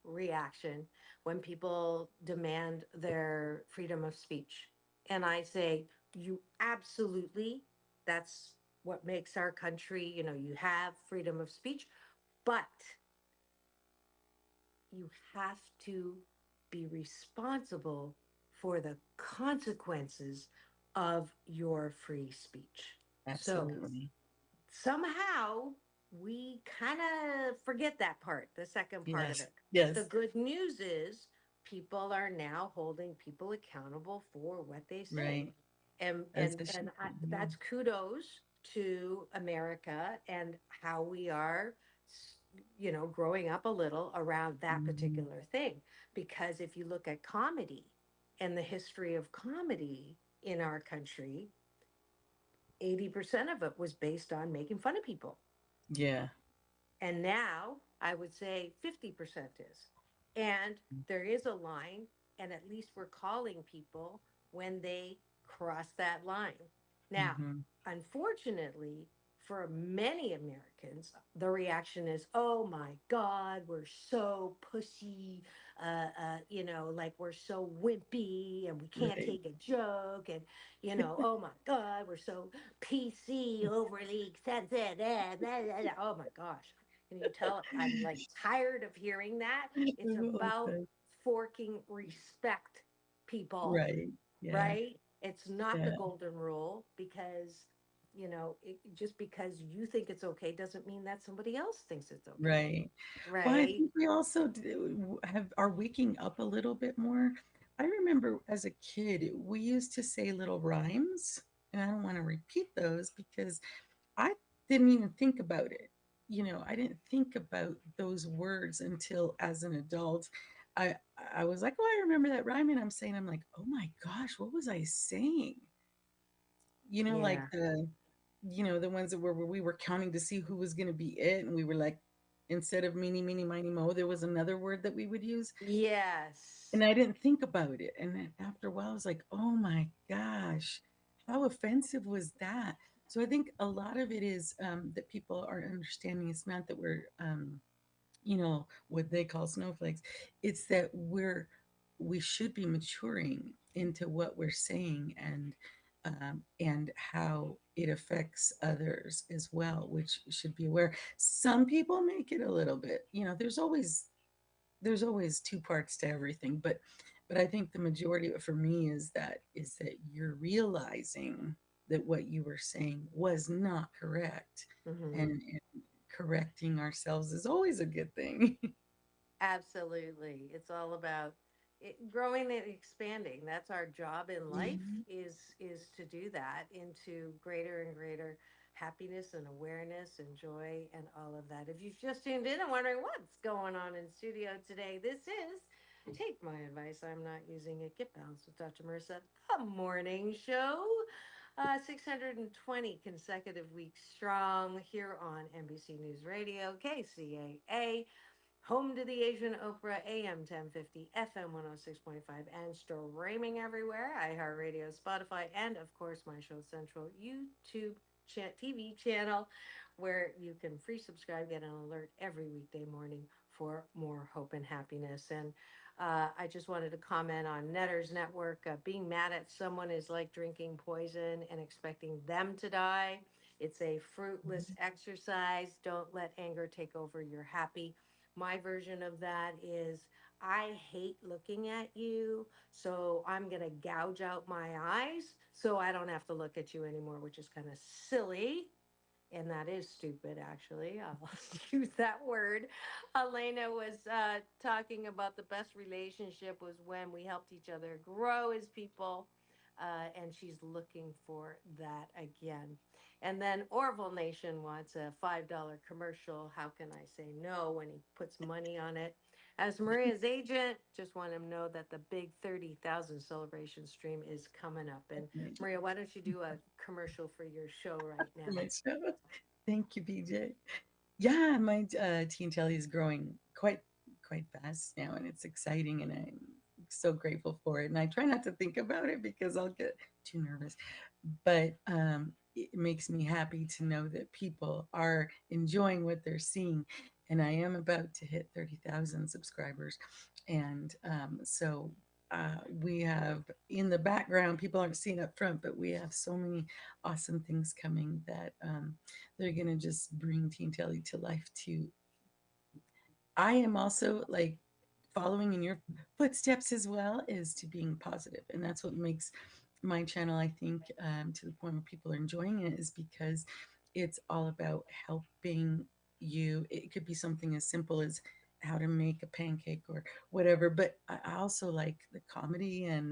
reaction when people demand their freedom of speech. And I say, you absolutely, that's what makes our country, you have freedom of speech, but you have to be responsible for the consequences of your free speech. So Absolutely. somehow we kind of forget that part, the second part of Yes. it. The Yes. good news is people are now holding people accountable for what they say. Right. And As and it and should I, be. Yeah. that's kudos to America and how we are growing up a little around that Mhm. particular thing, because if you look at comedy and the history of comedy in our country, 80% of it was based on making fun of people. Yeah. And now I would say 50% is. And there is a line, and at least we're calling people when they cross that line. Now, Hmm. unfortunately, for many Americans, the reaction is, oh my God, we're so pussy, like we're so wimpy and we can't Right. take a joke. And, oh my God, we're so PC, overly sensitive. Oh my gosh. Can you tell I'm like tired of hearing that? It's about Okay. forking respect, people, Right. Yeah. right? It's not the Yeah. golden rule, because, just because you think it's okay doesn't mean that somebody else thinks it's okay, Right. Well, I right? think we also are waking up a little bit more. I remember as a kid, we used to say little rhymes, and I don't want to repeat those because I didn't even think about it. I didn't think about those words until as an adult. I I was like, oh, I remember that rhyme, and I'm like, oh my gosh, what was I saying? Like Yeah. the ones that where we were counting to see who was going to be it, and we were like, instead of meeny, meeny, miny, mo, there was another word that we would use, Yes. and I didn't think about it. And then after a while, I was like, oh my gosh, how offensive was that? So I think a lot of it is that people are understanding. It's not that we're what they call snowflakes. It's that we should be maturing into what we're saying, and how it affects others as well, which should be aware. Some people make it a little bit, there's always two parts to everything, but I think the majority of it for me is that you're realizing that what you were saying was not correct, Hmm. and correcting ourselves is always a good thing. Absolutely. It's all about growing and expanding. That's our job in life, Mhm. is to do that into greater and greater happiness and awareness and joy and all of that. If you've just tuned in and wondering what's going on in studio today, this is Take my advice. I'm not using it. Get balanced with Dr. Marissa. The morning show. 620 consecutive weeks strong here on NBC News Radio, KCAA, home to the Asian Oprah, AM 1050, FM 106.5, and streaming everywhere. iHeartRadio, Spotify, and of course, my show Central YouTube TV channel, where you can free subscribe, get an alert every weekday morning for more hope and happiness. And I just wanted to comment on Netter's Network. Being mad at someone is like drinking poison and expecting them to die. It's a fruitless exercise. Don't let anger take over your happy. My version of that is I hate looking at you, so I'm going to gouge out my eyes so I don't have to look at you anymore, which is kind of silly. And that is stupid, actually. I'll use that word. Elena was talking about the best relationship was when we helped each other grow as people, and she's looking for that again. And then Orville Nation wants a $5 commercial. How can I say no when he puts money on it? As Maria's agent, just want him to know that the big 30,000 celebration stream is coming up. And Maria, why don't you do a commercial for your show right For now? my show. Thank you, PJ. Yeah, my teen telly is growing quite fast now, and it's exciting, and I'm so grateful for it. And I try not to think about it because I'll get too nervous. But it makes me happy to know that people are enjoying what they're seeing. And I am about to hit 30,000 subscribers, and so. We have in the background, people aren't seeing up front, but we have so many awesome things coming that they're going to just bring Teen Telly to life too. I am also like following in your footsteps as well is to being positive, and that's what makes my channel, I think, to the point where people are enjoying it, is because it's all about helping you. It could be something as simple as how to make a pancake or whatever, but I also like the comedy and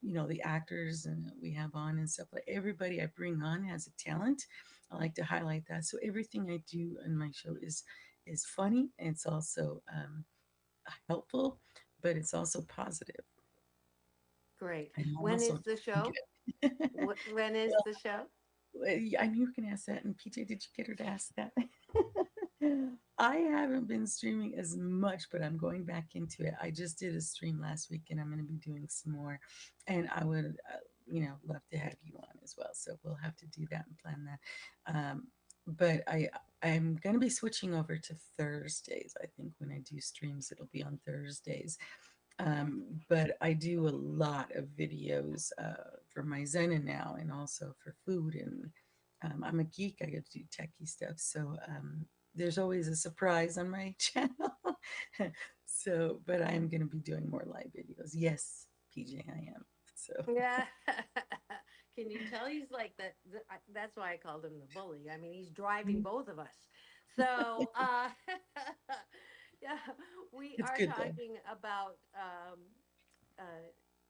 the actors and we have on and stuff. Like everybody I bring on has a talent. I like to highlight that. So everything I do in my show is funny. It's also helpful, but it's also positive. Great. And I'm When also is the show? good. When is Well, the show? I knew you were going to ask that. And PJ, did you get her to ask that? I haven't been streaming as much, but I'm going back into it. I just did a stream last week, and I'm going to be doing some more. And I would, love to have you on as well. So we'll have to do that and plan that. But I'm going to be switching over to Thursdays. I think when I do streams, it'll be on Thursdays. But I do a lot of videos for my Zen now, and also for food. And I'm a geek. I get to do techie stuff. So there's always a surprise on my channel. So, but I am going to be doing more live videos. Yes, PJ, I am. So, Yeah. Can you tell he's like that? That's why I called him the bully. I mean, he's driving both of us. So, yeah, we it's are good though. talking about uh,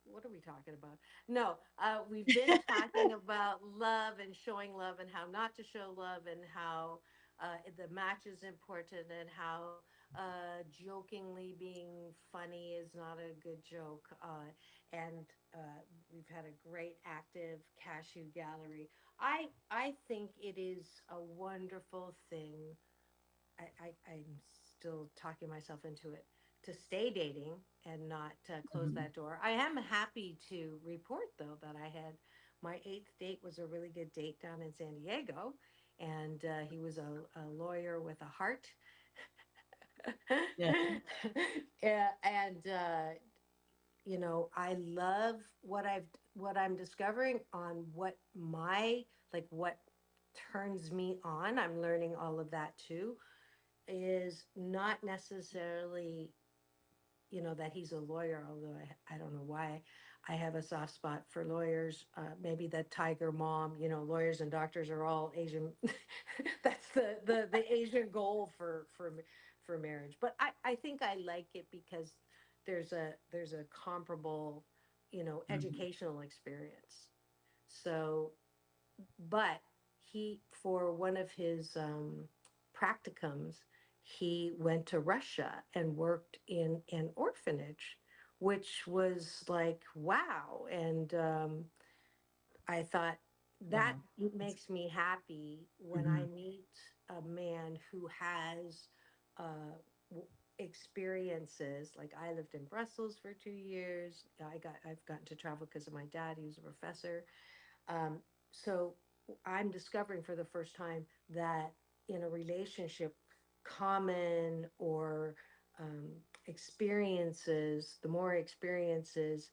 what are we talking about? No, we've been talking about love and showing love and how not to show love and how the match is important and how jokingly being funny is not a good joke. And we've had a great active cashew gallery. I think it is a wonderful thing. I'm still talking myself into it to stay dating and not close Mhm. that door. I am happy to report though that I had my eighth date was a really good date down in San Diego, and he was a lawyer with a heart. Yeah. And I love what I'm discovering on what turns me on. I'm learning all of that too, is not necessarily that he's a lawyer, although I don't know why I have a soft spot for lawyers. Maybe the tiger mom, lawyers and doctors are all Asian. That's the Asian goal for marriage. But I think I like it because there's a comparable, Mhm. educational experience. So, but he, for one of his practicums, he went to Russia and worked in an orphanage, which was like, wow. And I thought that Wow. makes me happy when I Hmm. meet a man who has uh, experiences. Like I lived in Brussels for 2 years. I've gotten to travel because of my dad. He was a professor. Um, so I'm discovering for the first time that in a relationship, common or um, experiences, the more experiences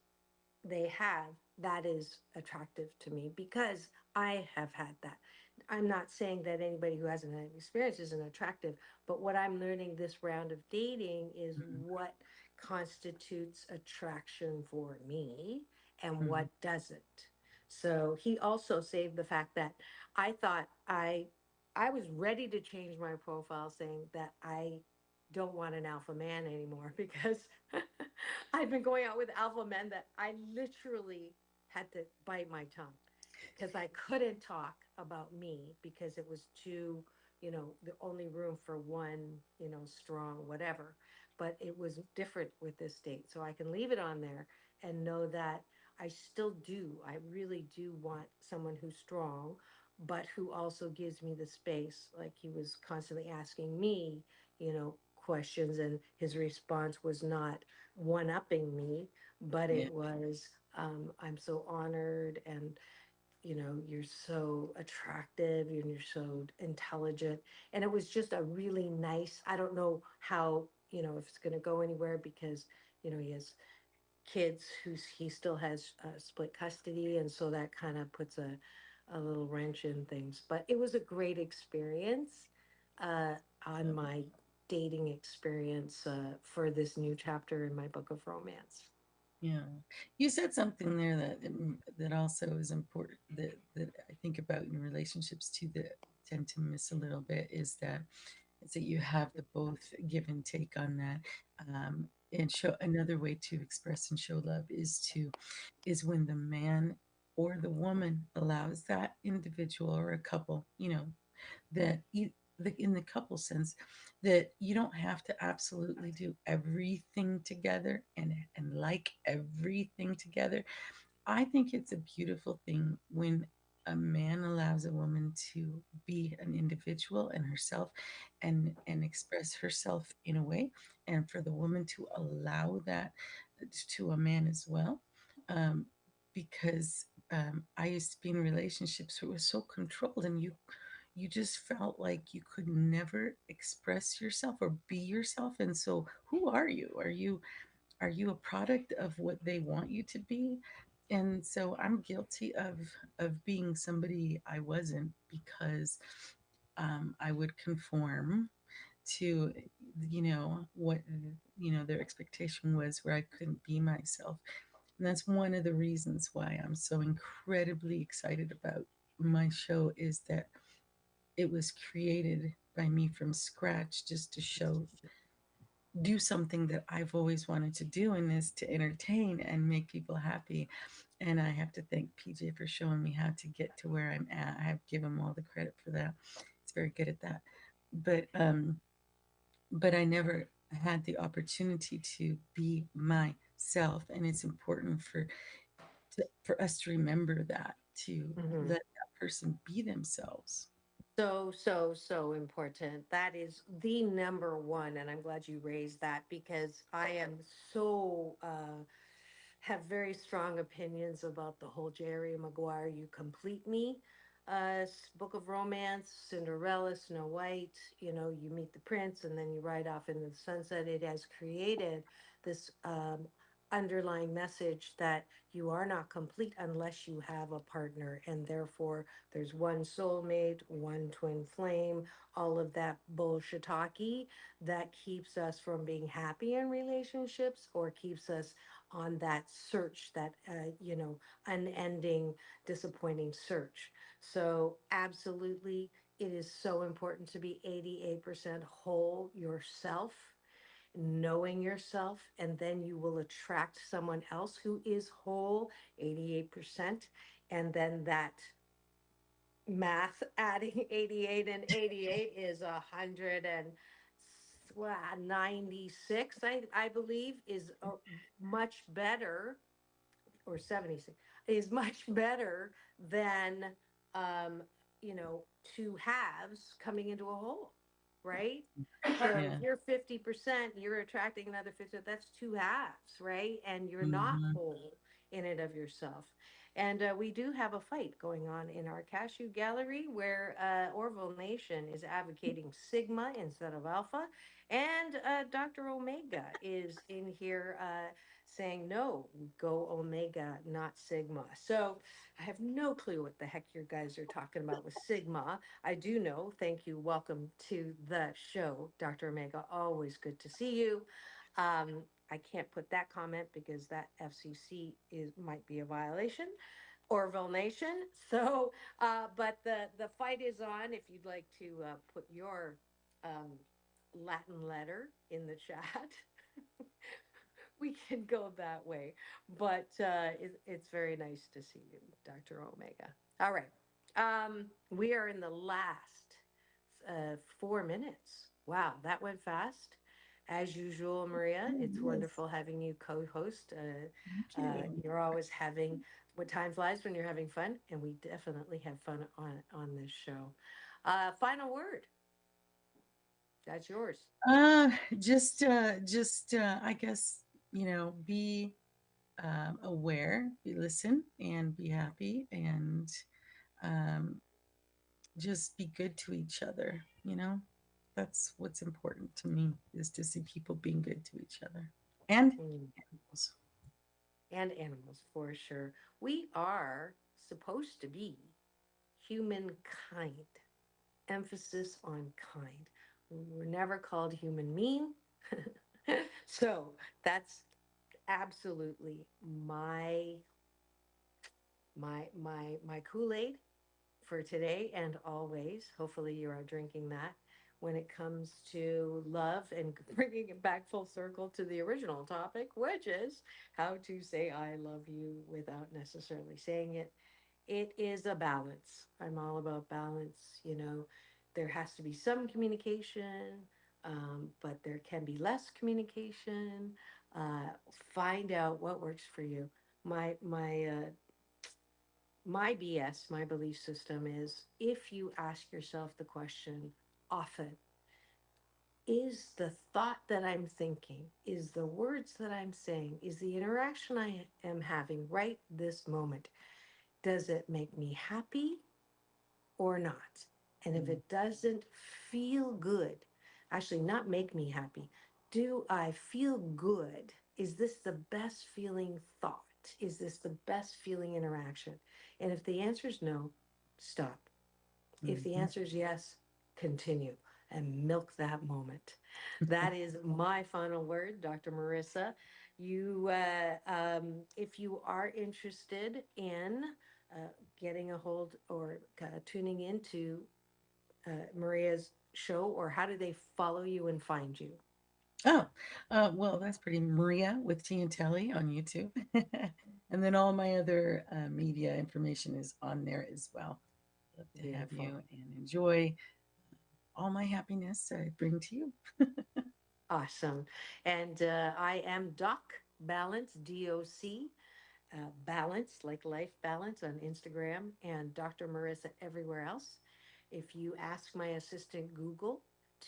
they have, that is attractive to me because I have had that. I'm not saying that anybody who hasn't had experience isn't attractive, but what I'm learning this round of dating is what constitutes attraction for me and Hmm. what doesn't. So he also saved the fact that I thought I was ready to change my profile saying that I don't want an alpha man anymore because I've been going out with alpha men that I literally had to bite my tongue because I couldn't talk about me because it was too, the only room for one, strong whatever. But it was different with this date. So I can leave it on there and know that I still do. I really do want someone who's strong, but who also gives me the space. Like he was constantly asking me, questions, and his response was not one upping me, but it Yeah. was, I'm so honored, and you're so attractive and you're so intelligent. And it was just a really nice, I don't know how, if it's going to go anywhere because, he has kids he still has split custody. And so that kind of puts a little wrench in things. But it was a great experience uh, on my dating experience for this new chapter in my book of romance. Yeah, you said something there that that also is important that I think about in relationships too that tend to miss a little bit is that you have the both give and take on that. And show another way to express and show love is when the man or the woman allows that individual or a couple, that in the couple sense, that you don't have to absolutely do everything together and like everything together. I think it's a beautiful thing when a man allows a woman to be an individual and herself and express herself in a way, and for the woman to allow that to a man as well. um, because I used to be in relationships where it was so controlled, and you just felt like you could never express yourself or be yourself. And so who are you? Are you a product of what they want you to be? And so I'm guilty of being somebody I wasn't because I would conform to what their expectation was, where I couldn't be myself. And that's one of the reasons why I'm so incredibly excited about my show, is that it was created by me from scratch just to do something that I've always wanted to do, and is to entertain and make people happy. And I have to thank PJ for showing me how to get to where I'm at. I have to give him all the credit for that. He's very good at that. But I never had the opportunity to be myself, and it's important for us to remember that, to Mhm. let that person be themselves. So, so, so important. That is the number one. And I'm glad you raised that because I am so, have very strong opinions about the whole Jerry Maguire, You Complete Me book of romance, Cinderella, Snow White. You meet the prince and then you ride off into the sunset. It has created this underlying message that you are not complete unless you have a partner, and therefore there's one soulmate, one twin flame, all of that bullshitaki that keeps us from being happy in relationships or keeps us on that search, that unending disappointing search. So absolutely, it is so important to be 88% whole yourself, knowing yourself, and then you will attract someone else who is whole 88%. And then that math adding 88 and 88 is 107, well, 96, I believe, is much better, or 76, is much better than, um, two halves coming into a whole, right? So if Yeah. you're 50%, you're attracting another 50, that's two halves, right? And you're not Hmm. whole in and of yourself. And we do have a fight going on in our cashew gallery where Orville Nation is advocating Sigma instead of Alpha. And Dr. Omega is in here saying, no, go Omega, not Sigma. So I have no clue what the heck you guys are talking about with Sigma. I do know. Thank you. Welcome to the show, Dr. Omega. Always good to see you. I can't put that comment because that FCC might be a violation. Orville Nation. So, but the fight is on. If you'd like to put your um, Latin letter in the chat, we can go that way. But it's very nice to see you, Dr. Omega. All right. We are in the last 4 minutes. Wow, that went fast. As usual, Maria, Oh, it's yes. wonderful having you co host. Thank you. You're always having what time flies when you're having fun, and we definitely have fun on this show. Final word. That's yours. I guess, be aware, be listen, and be happy, and um, just be good to each other. That's what's important to me, is to see people being good to each other and Mm. animals. And animals, for sure. We are supposed to be humankind. Emphasis on kind. We're never called human mean. So that's absolutely my Kool-Aid for today and always. Hopefully you are drinking that when it comes to love and bringing it back full circle to the original topic, which is how to say I love you without necessarily saying it. It is a balance. I'm all about balance. There has to be some communication, but there can be less communication. Find out what works for you. My BS, my belief system is, if you ask yourself the question often, is the thought that I'm thinking, is the words that I'm saying, is the interaction I am having right this moment, does it make me happy or not? And if it doesn't feel good, actually, not make me happy, do I feel good? Is this the best feeling thought? Is this the best feeling interaction? And if the answer is no, stop. If the Mhm. answer is yes, continue and milk that moment. That is my final word, Dr. Marissa. If you are interested in getting a hold or tuning into Maria's show, or how do they follow you and find you? Oh, well, that's pretty. Maria with T and Telly on YouTube. And then all my other media information is on there as well. Love to have Beautiful. you and enjoy all my happiness I bring to you. Awesome. And I am Doc Balance, DOC. Balance, like life balance on Instagram, and Dr. Marissa everywhere else. If you ask my assistant Google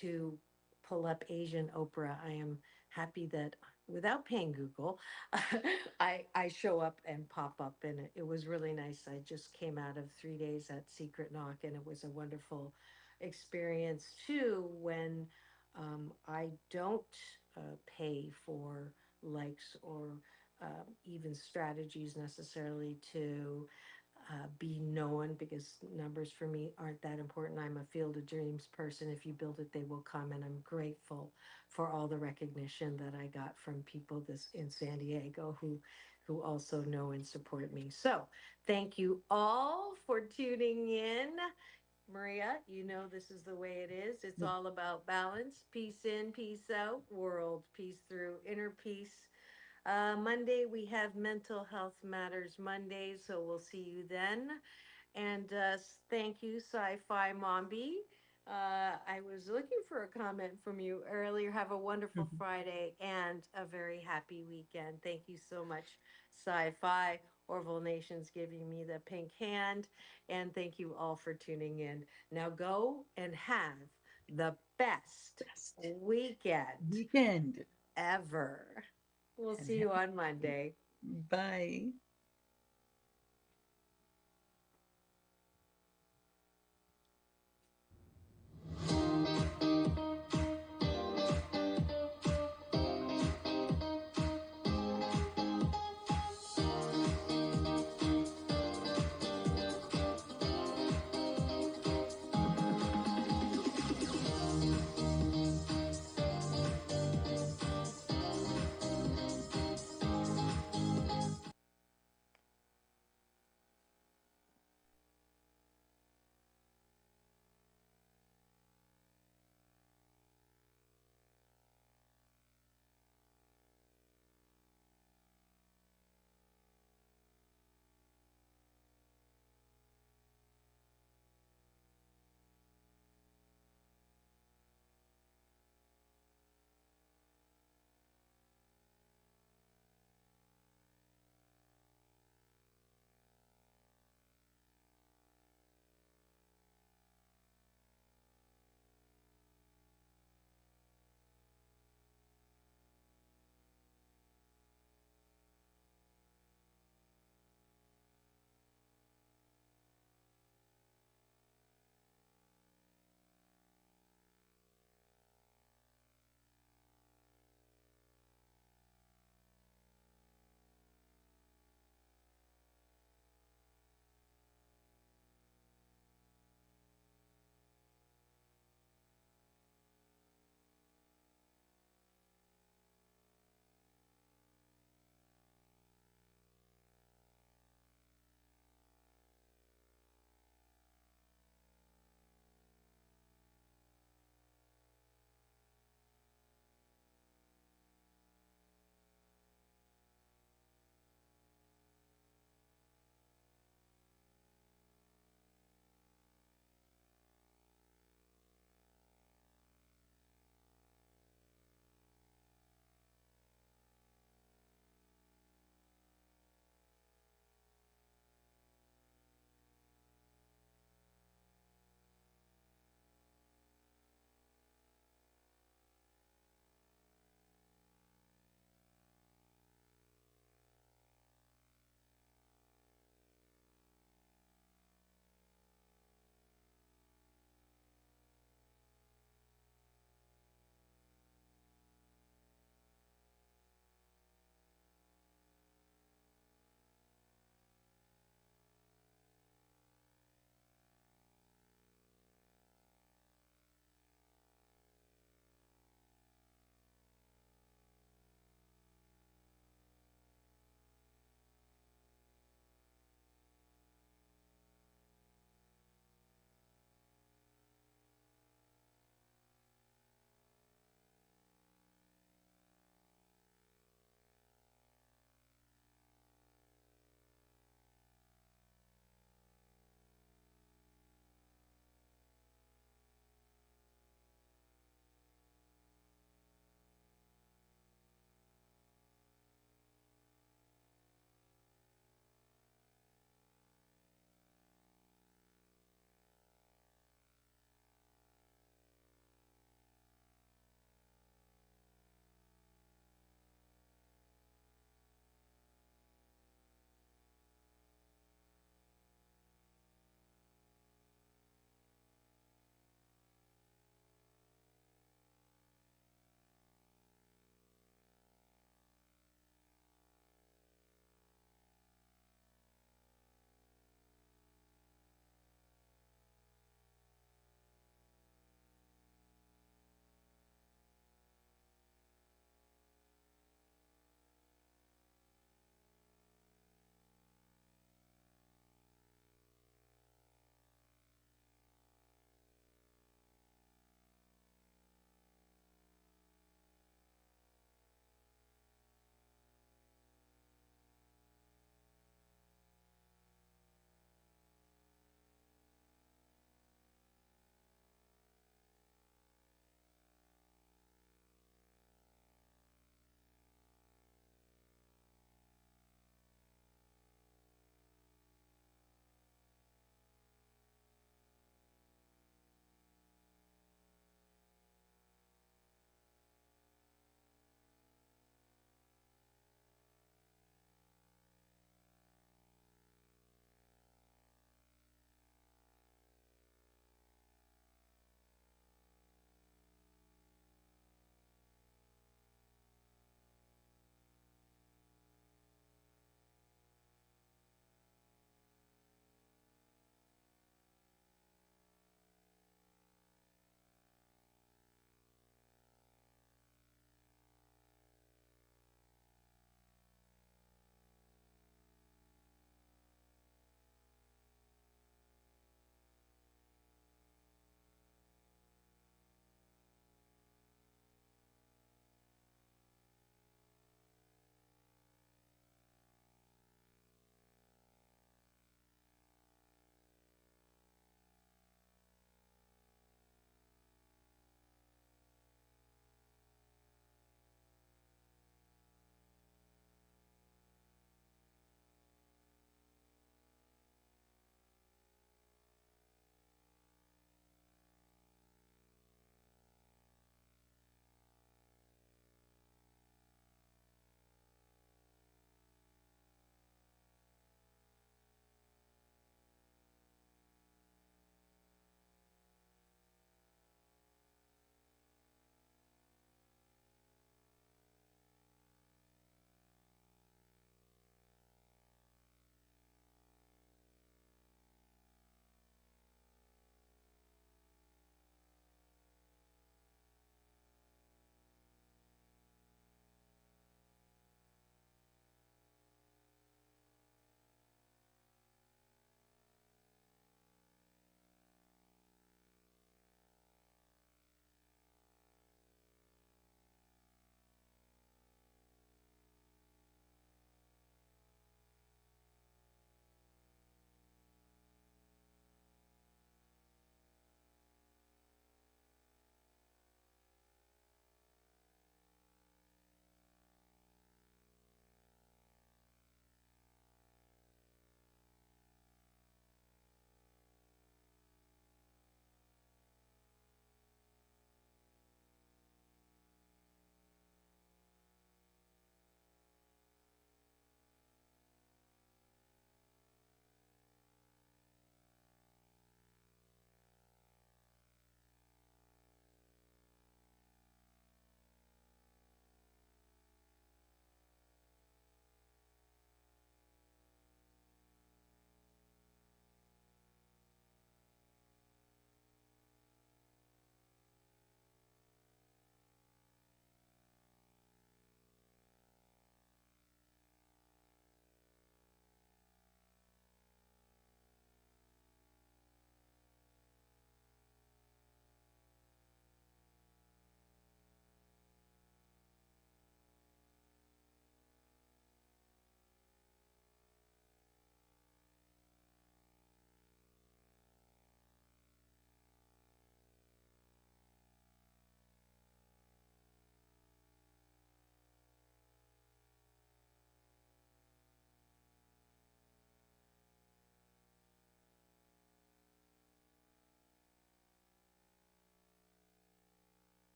to pull up Asian Oprah, I am happy that without paying Google, I show up and pop up. And it was really nice. I just came out of 3 days at Secret Knock, and it was a wonderful experience too when I don't pay for likes or even strategies necessarily to be known, because numbers for me aren't that important. I'm a field of dreams person. If you build it, they will come. And I'm grateful for all the recognition that I got from people this in San Diego who also know and support me. So thank you all for tuning in. Maria, you know this is the way it is. It's all about balance, peace in, peace out, world peace through, inner peace. Monday, we have Mental Health Matters Mondays, so we'll see you then. And thank you, Sci Fi Mombi. I was looking for a comment from you earlier. Have a wonderful Mhm. Friday and a very happy weekend. Thank you so much, Sci Fi. Orville Nation's giving me the pink hand. And thank you all for tuning in. Now go and have the best weekend ever. We'll And see you happy- on Monday. Bye.